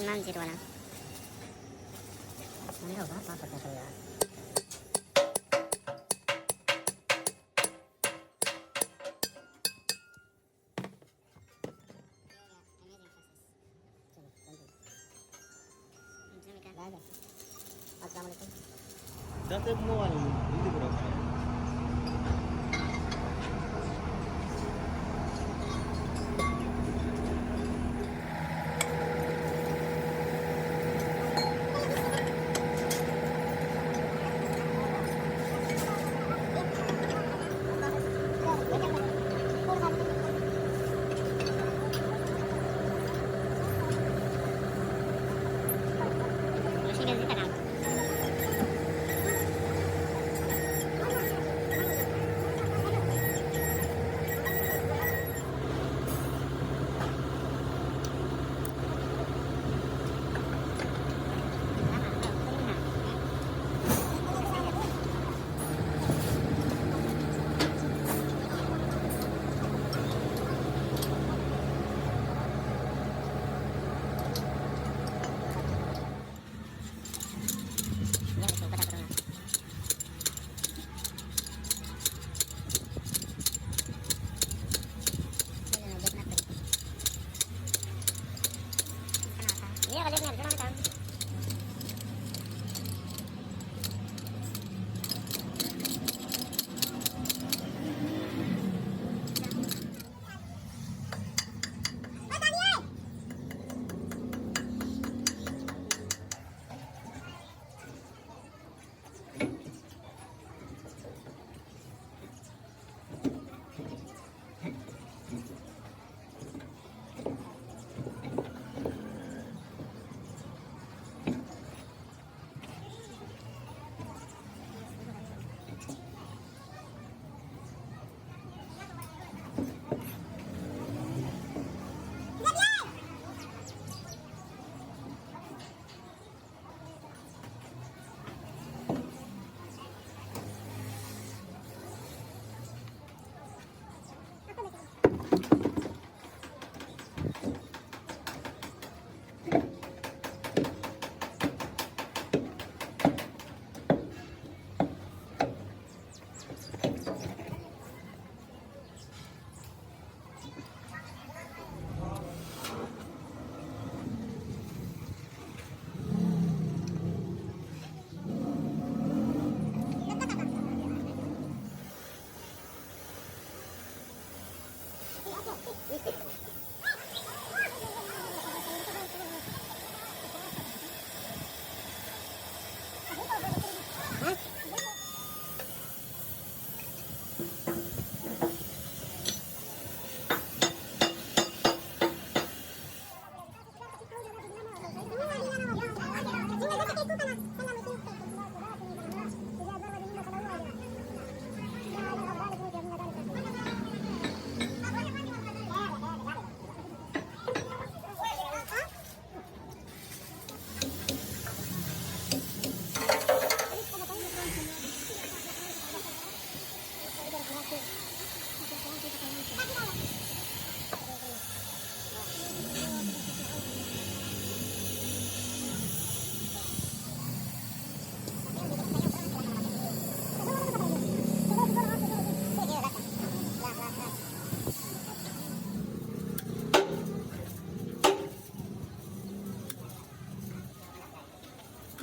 المنزل ولا من هو ما صار تسويها. Assalamualaikum. Dati mo ano, hindi ko raw. Iya, kalian ngerti kan?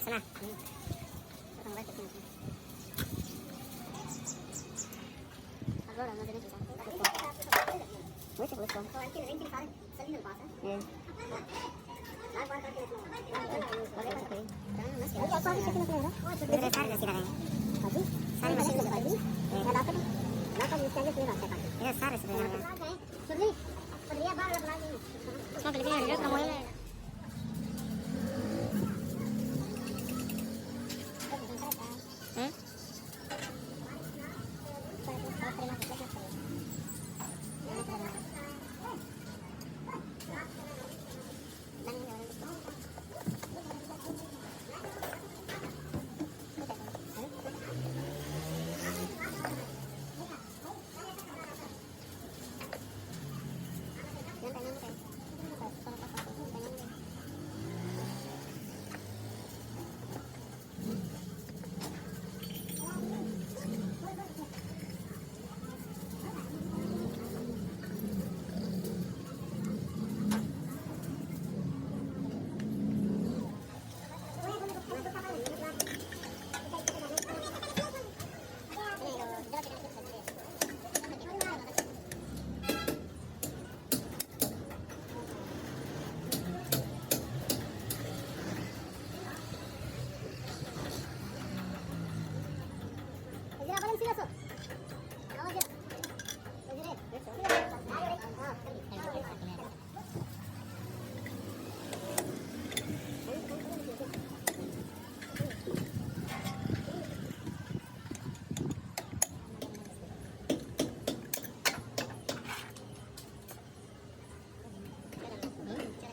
Sana. Allora, non deve essere. Questo. Anche le 20 fare salire il base. Deve fare la sera. Oggi? Sai ma si deve fare. Deve fare se deve. Podría bajar la playa. No, que le viene el otro muelle.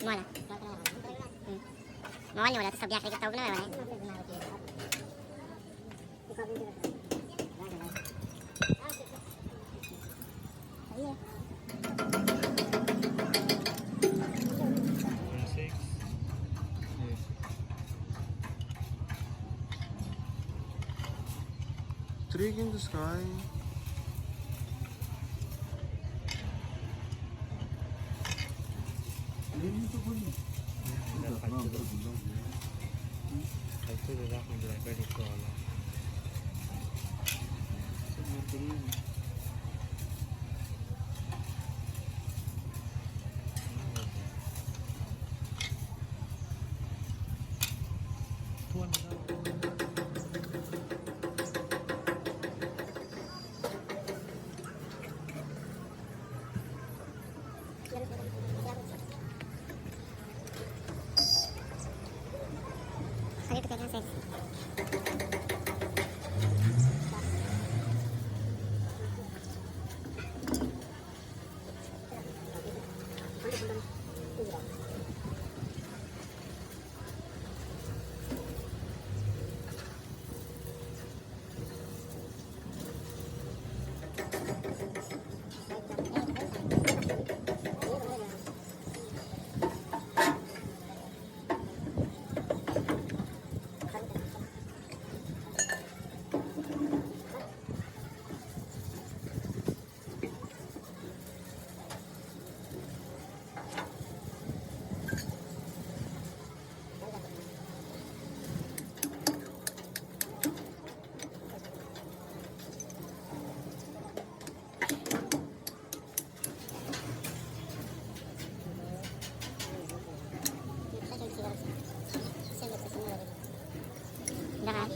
Mola. Mawal wala sa biyak kita na wala. Six. Yes. Trick in the sky. Falso de abajo de la pericola. Kali itu kayaknya udah kan?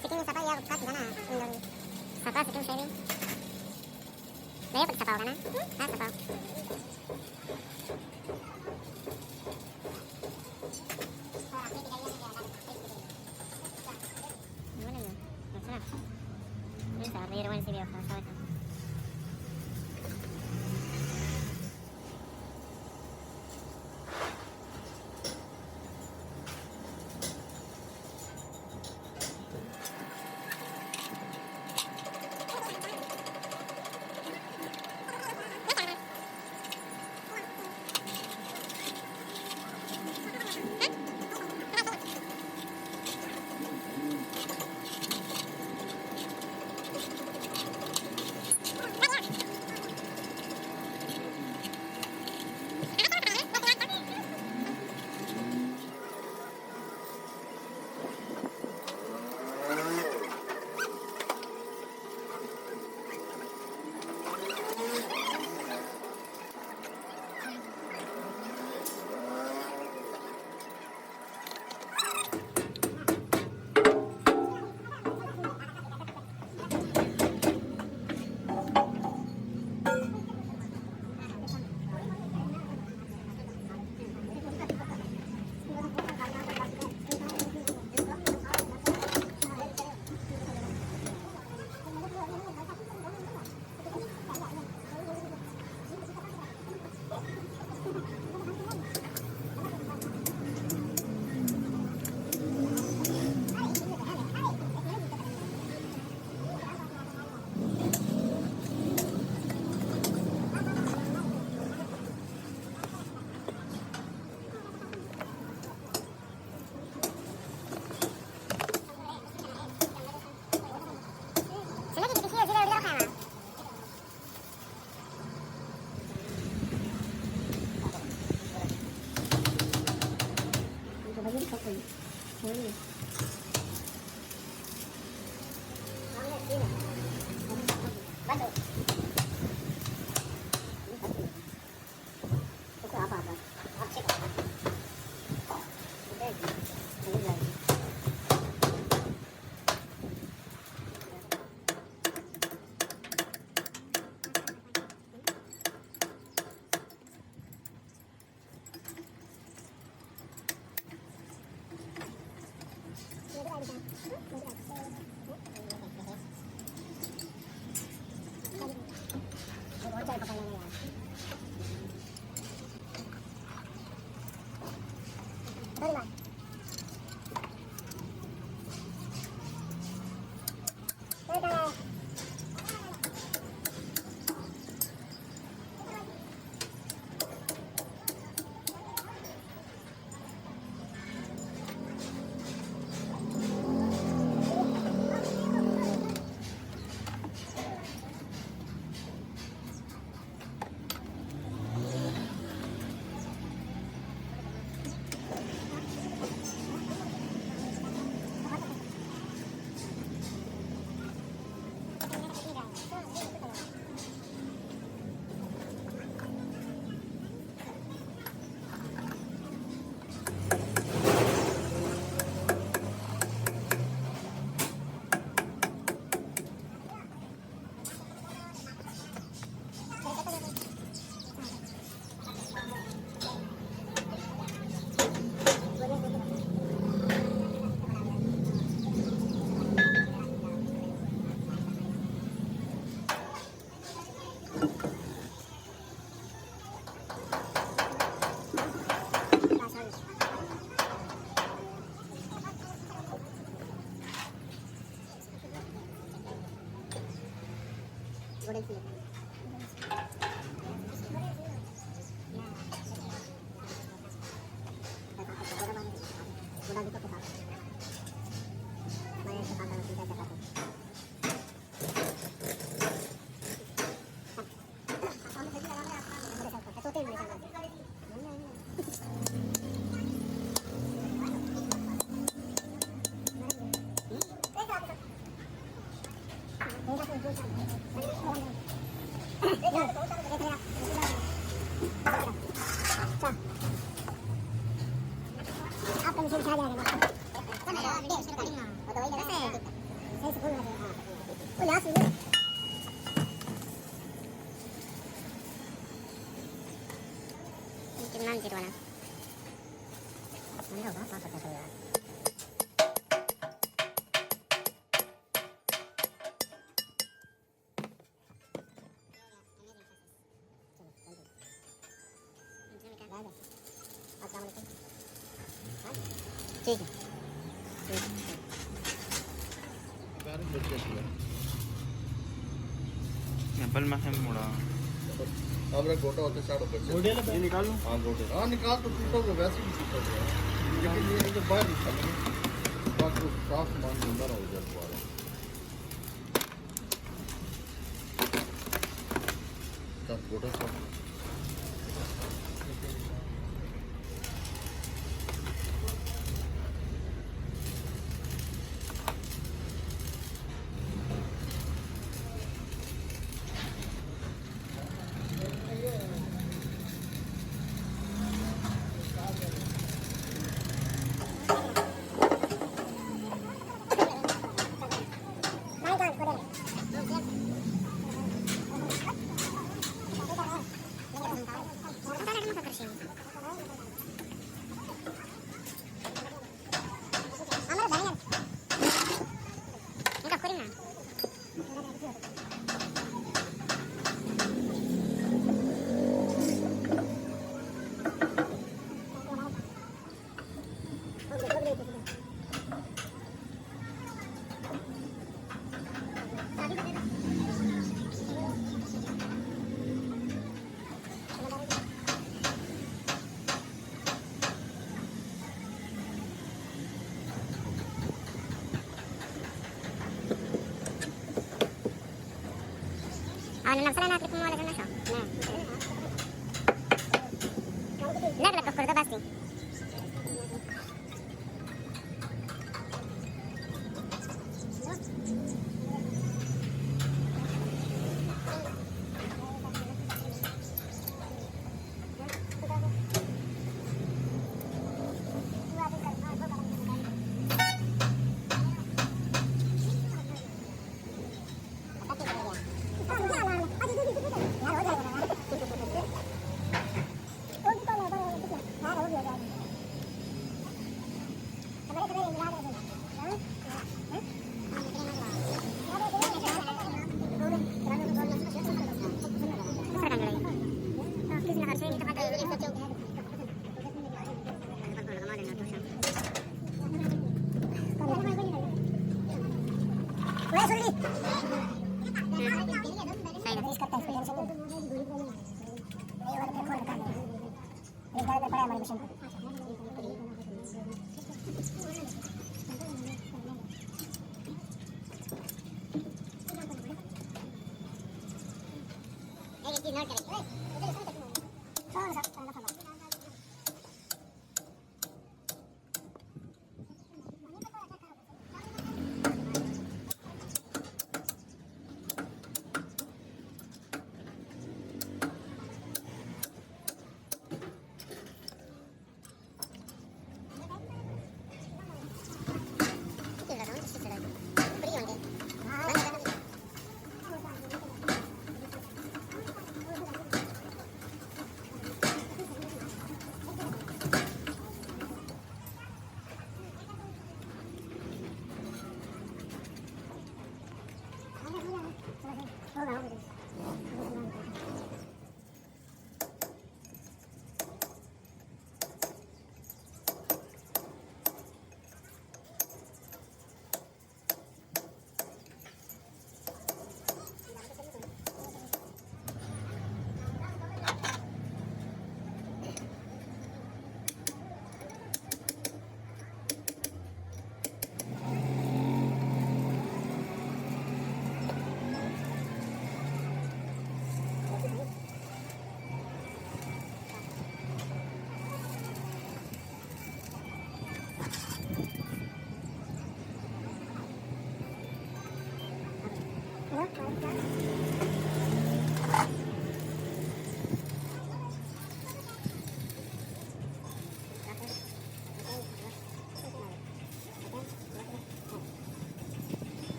Siking siapa ya ukat gana indon. Siapa siking saving? Daya pag sapaw kana? Ha sapaw. Mana ya? Masarap. Ini sa mayroon si Beo sa sawat. बहुत चाय पकड़ने में यार बड़ी बात Boleh sih. Udah gitu kita. Main kita kalau tidak ada apa. Apa mesti saya ada? Kan ada video sekali. Atau ini saya 10 aja. Oh ya sih. Mungkin nanti mana? Mana apa kata saya? ठीक है Apple में है मुड़ा अब रे गोटा होते side ऊपर गोटे ये निकाल लूं हां गोटे हां निकाल तो टूटोगे वैसे ही टूटोगे लेकिन ये तो बाहर निकलेंगे बाकी साफ मान अंदर हो जाए दोबारा तब गोटा सब Ano lang sana natin kumuha lang na siya. Naglag ko kurdo basti. सही है इसका टाइप टेंशन नहीं ये वाला पे खोल कर एक गाड़ी पे पड़ा हमारी मशीन एक चीज नोट करें कौन सा पहला सवाल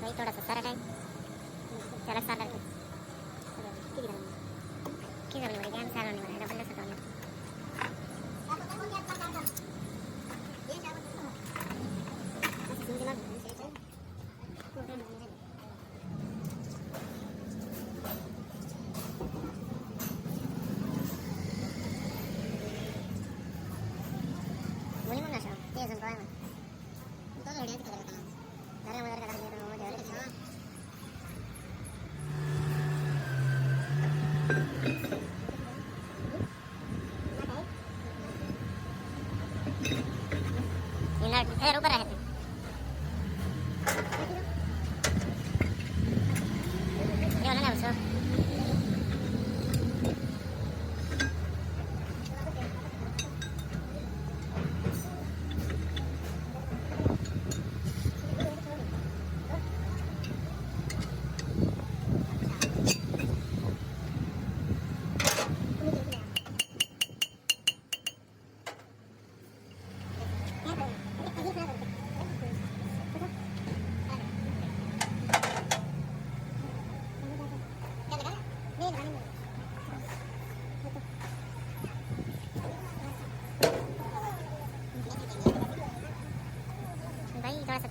भाई थोड़ा सा सारा टाइम चला सारा ठीक है भाई गेम सारा नहीं बना डबल से करना Boleh mana sih? Dia sampai mana? Itu ada dia kita kena. Dari mana kita kena dia mau jadi kita. Ini ऊपर है ये वाला ना उसको भाई थोड़ा सा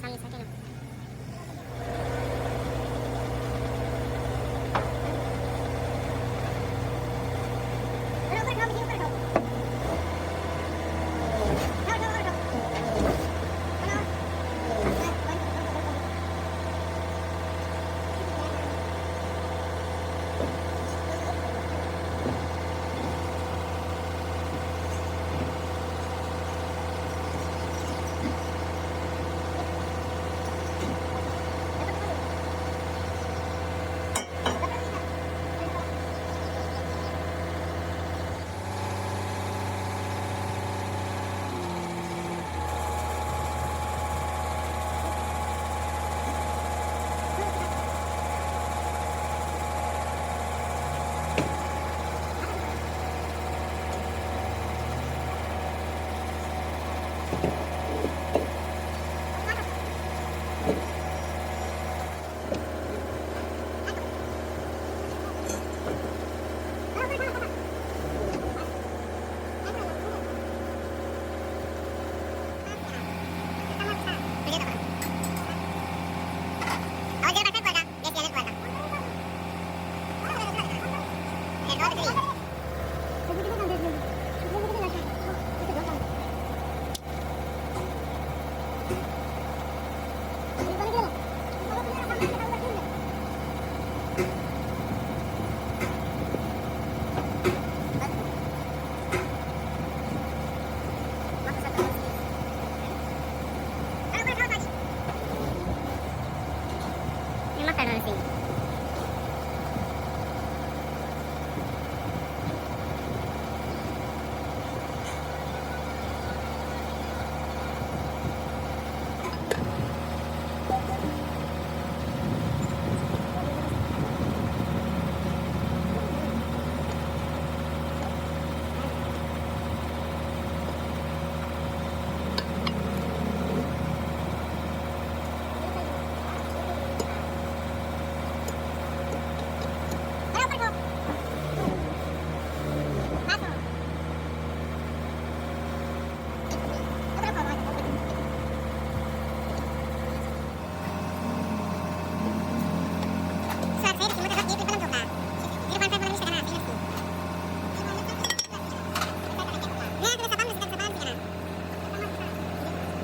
सामने सके ना Afternoon tea.